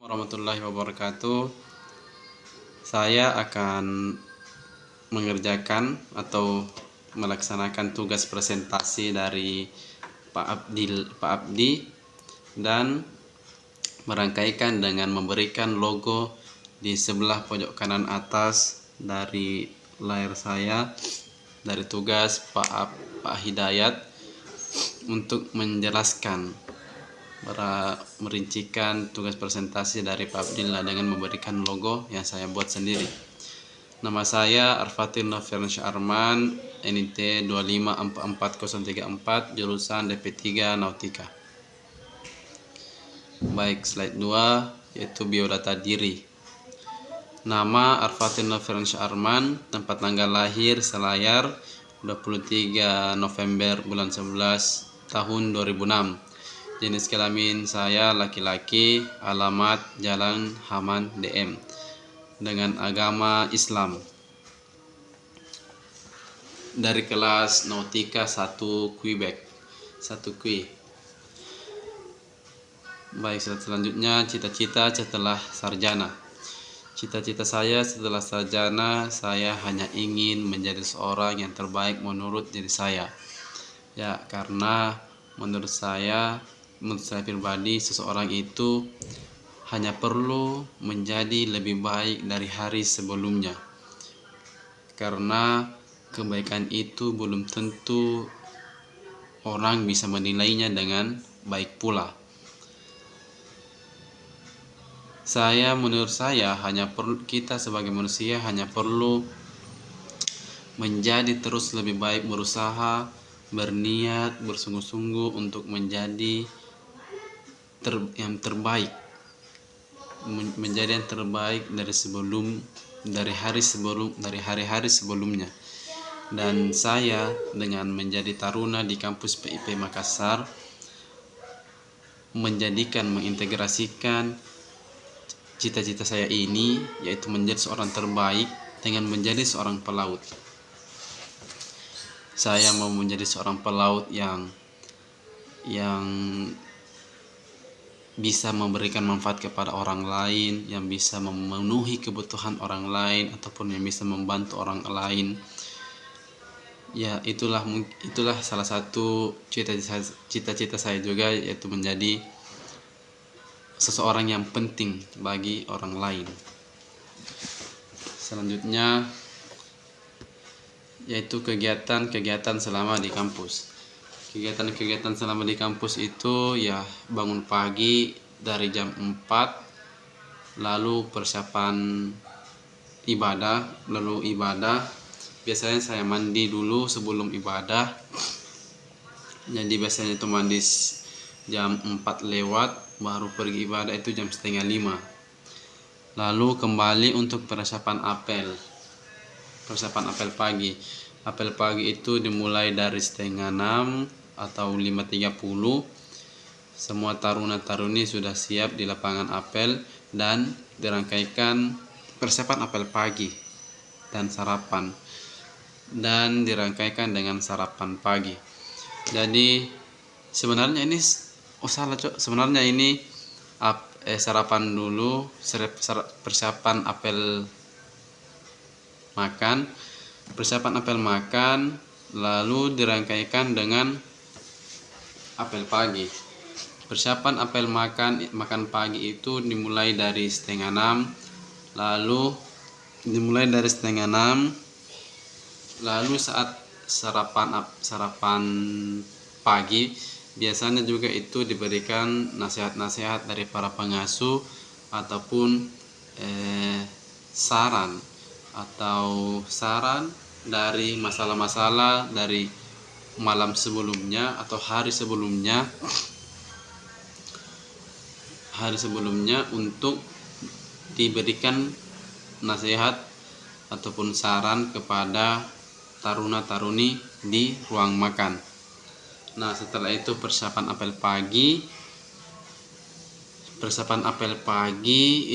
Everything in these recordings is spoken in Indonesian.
Warahmatullahi wabarakatuh. Saya akan mengerjakan atau melaksanakan tugas presentasi dari Pak Abdi dan merangkaikan dengan memberikan logo di sebelah pojok kanan atas dari layar saya dari tugas Pak Hidayat untuk menjelaskan merincikan tugas presentasi dari Pak Abdillah dengan memberikan logo yang saya buat sendiri. Nama saya Arfatin Nofirsyah Arman, NIT 2544034, jurusan DP3 Nautika. Baik, slide 2 yaitu biodata diri. Nama Arfatin Nofirsyah Arman, tempat tanggal lahir selayar 23 November bulan 11 tahun 2006. Jenis kelamin saya laki-laki, alamat Jalan Haman DM, dengan agama Islam. Dari kelas Nautika 1 Quebec 1 Q. Baik, selanjutnya cita-cita setelah sarjana. Cita-cita saya setelah sarjana, saya hanya ingin menjadi seorang yang terbaik menurut diri saya. Ya, karena menurut saya pribadi, seseorang itu hanya perlu menjadi lebih baik dari hari sebelumnya, karena kebaikan itu belum tentu orang bisa menilainya dengan baik pula. Menurut saya kita sebagai manusia hanya perlu menjadi terus lebih baik, berusaha, berniat, bersungguh-sungguh untuk menjadi yang terbaik, menjadi yang terbaik dari hari-hari sebelumnya. Dan saya dengan menjadi taruna di kampus PIP Makassar mengintegrasikan cita-cita saya ini, yaitu menjadi seorang terbaik dengan menjadi seorang pelaut. Saya mau menjadi seorang pelaut yang bisa memberikan manfaat kepada orang lain, yang bisa memenuhi kebutuhan orang lain, ataupun yang bisa membantu orang lain. Ya, itulah salah satu cita-cita saya juga, yaitu menjadi seseorang yang penting bagi orang lain. Selanjutnya yaitu kegiatan selama di kampus. Kegiatan selama di kampus itu ya bangun pagi dari jam 4, lalu persiapan ibadah, biasanya saya mandi dulu sebelum ibadah. Jadi biasanya itu mandi jam 4 lewat, baru pergi ibadah itu jam setengah 5. Lalu kembali untuk persiapan apel pagi. Apel pagi itu dimulai dari setengah 6 atau 5.30. Semua taruna-taruni sudah siap di lapangan apel dan dirangkaikan persiapan apel pagi dan dirangkaikan dengan sarapan pagi. Jadi sebenarnya ini sarapan dulu, persiapan apel makan, lalu dirangkaikan dengan apel pagi. Persiapan apel makan pagi itu dimulai dari setengah 6, lalu saat sarapan pagi biasanya juga itu diberikan nasihat-nasihat dari para pengasuh ataupun saran dari masalah-masalah dari malam sebelumnya atau hari sebelumnya untuk diberikan nasihat ataupun saran kepada taruna-taruni di ruang makan. Nah, setelah itu persiapan apel pagi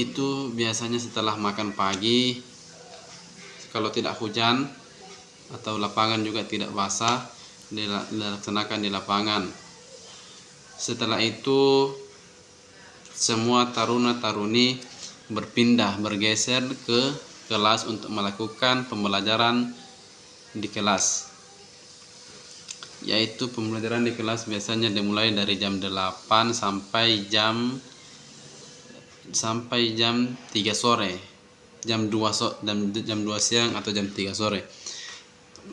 itu biasanya setelah makan pagi, kalau tidak hujan atau lapangan juga tidak basah, dilaksanakan di lapangan. Setelah itu semua taruna-taruni bergeser ke kelas untuk melakukan pembelajaran di kelas. Yaitu pembelajaran di kelas biasanya dimulai dari jam 8 sampai jam 3 sore. Jam 2 siang atau jam 3 sore.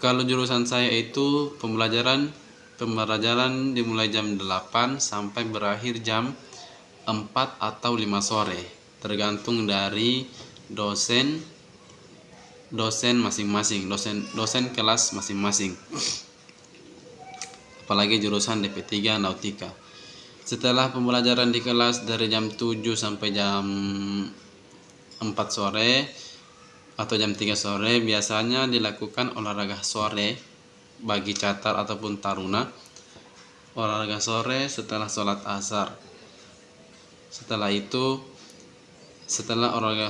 Kalau jurusan saya itu pembelajaran dimulai jam 8 sampai berakhir jam 4 atau 5 sore, tergantung dari dosen masing-masing, dosen kelas masing-masing. Apalagi jurusan DP3 Nautika. Setelah pembelajaran di kelas dari jam 7 sampai jam 4 sore atau jam 3 sore biasanya dilakukan olahraga sore bagi catar ataupun taruna. Olahraga sore setelah sholat asar. Setelah olahraga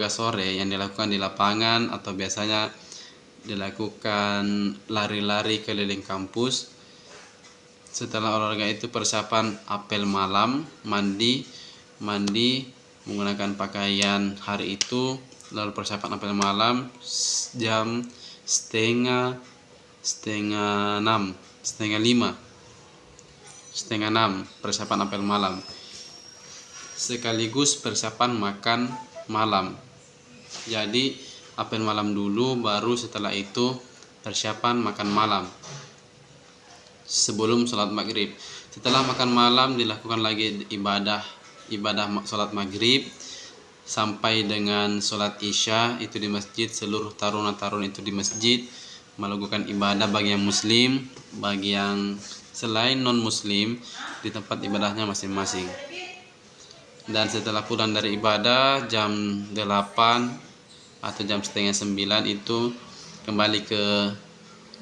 sore yang dilakukan di lapangan atau biasanya dilakukan lari-lari keliling kampus. Setelah olahraga itu persiapan apel malam, mandi menggunakan pakaian hari itu, lalu persiapan apel malam jam setengah 6 persiapan apel malam, sekaligus persiapan makan malam. Jadi apel malam dulu, baru setelah itu persiapan makan malam sebelum sholat maghrib. Setelah makan malam dilakukan lagi ibadah sholat maghrib sampai dengan sholat isya itu di masjid. Seluruh taruna-tarun itu di masjid melakukan ibadah, bagi yang muslim, bagi yang selain non muslim di tempat ibadahnya masing-masing. Dan setelah pulang dari ibadah jam 8 atau jam setengah 9 itu kembali ke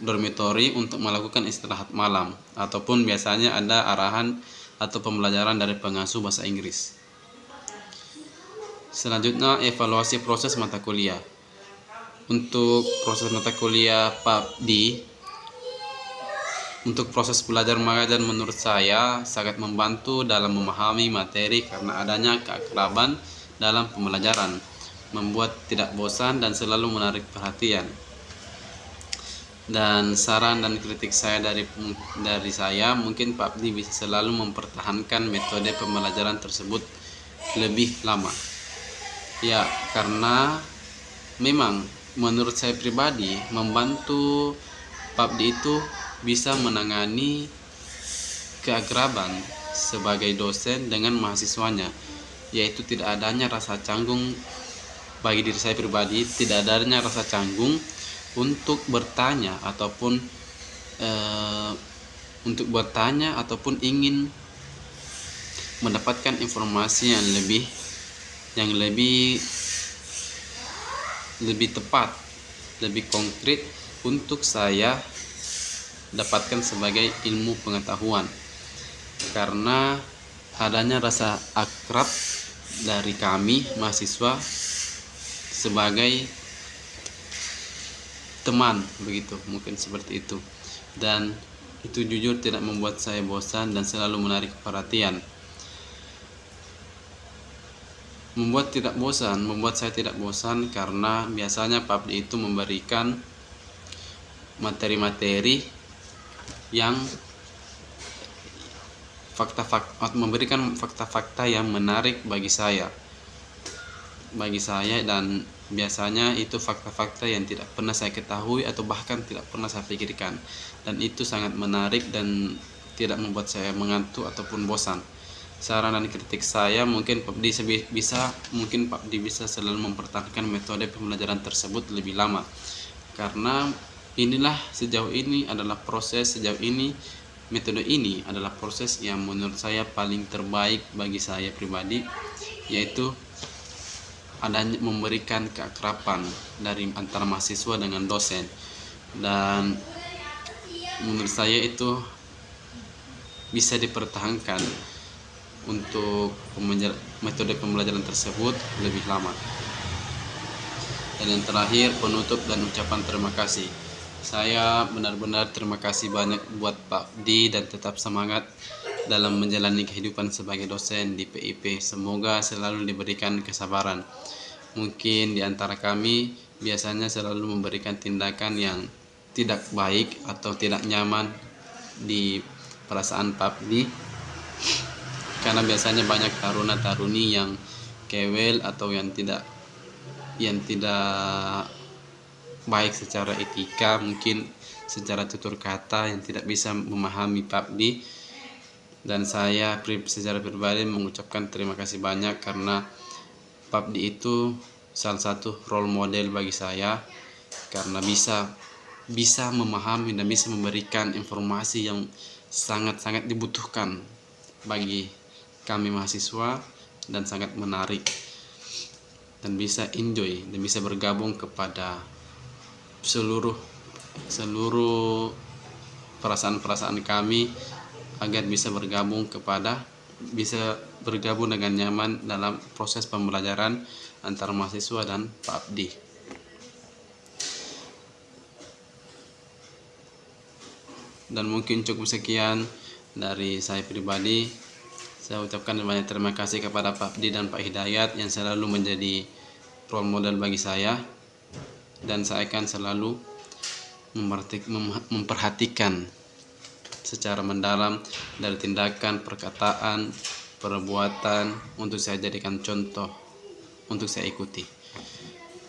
dormitori untuk melakukan istirahat malam, ataupun biasanya ada arahan atau pembelajaran dari pengasuh bahasa Inggris. Selanjutnya evaluasi proses mata kuliah. Untuk proses mata kuliah PABD, untuk proses belajar mengajar menurut saya sangat membantu dalam memahami materi karena adanya keakraban dalam pembelajaran, membuat tidak bosan dan selalu menarik perhatian. Dan saran dan kritik saya dari saya, mungkin PABD bisa selalu mempertahankan metode pembelajaran tersebut lebih lama. Ya, karena memang menurut saya pribadi membantu PABD itu bisa menangani keakraban sebagai dosen dengan mahasiswanya, yaitu tidak adanya rasa canggung. Bagi diri saya pribadi tidak adanya rasa canggung untuk bertanya ataupun ingin mendapatkan informasi yang lebih tepat, lebih konkret untuk saya dapatkan sebagai ilmu pengetahuan. Karena adanya rasa akrab dari kami mahasiswa sebagai teman, begitu, mungkin seperti itu. Dan itu jujur tidak membuat saya bosan dan selalu menarik perhatian. Membuat saya tidak bosan karena biasanya PABD itu memberikan materi-materi yang fakta-fakta yang menarik bagi saya, dan biasanya itu fakta-fakta yang tidak pernah saya ketahui atau bahkan tidak pernah saya pikirkan, dan itu sangat menarik dan tidak membuat saya mengantuk ataupun bosan. Saran dan kritik saya, mungkin PABD bisa selalu mempertahankan metode pembelajaran tersebut lebih lama, karena metode ini adalah proses yang menurut saya paling terbaik bagi saya pribadi, yaitu adanya memberikan keakraban dari antara mahasiswa dengan dosen. Dan menurut saya itu bisa dipertahankan untuk metode pembelajaran tersebut lebih lama. Dan yang terakhir, penutup dan ucapan terima kasih. Saya benar-benar terima kasih banyak buat Pak D, dan tetap semangat dalam menjalani kehidupan sebagai dosen di PIP. Semoga selalu diberikan kesabaran. Mungkin di antara kami biasanya selalu memberikan tindakan yang tidak baik atau tidak nyaman di perasaan Papdi, karena biasanya banyak taruna-taruni yang kewel atau yang tidak baik secara etika, mungkin secara tutur kata yang tidak bisa memahami Papdi. Dan saya secara pribadi mengucapkan terima kasih banyak, karena Papdi itu salah satu role model bagi saya, karena bisa memahami dan bisa memberikan informasi yang sangat-sangat dibutuhkan bagi kami mahasiswa, dan sangat menarik, dan bisa enjoy dan bisa bergabung kepada seluruh perasaan-perasaan kami, agar bisa bergabung dengan nyaman dalam proses pembelajaran antara mahasiswa dan Pak Abdi. Dan mungkin cukup sekian dari saya pribadi. Saya ucapkan banyak terima kasih kepada Pak Abdi dan Pak Hidayat yang selalu menjadi role model bagi saya, dan saya akan selalu memperhatikan secara mendalam dari tindakan, perkataan, perbuatan untuk saya jadikan contoh untuk saya ikuti.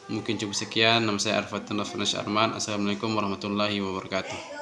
Mungkin cukup sekian. Nama saya Arfatullah Arman. Assalamualaikum warahmatullahi wabarakatuh.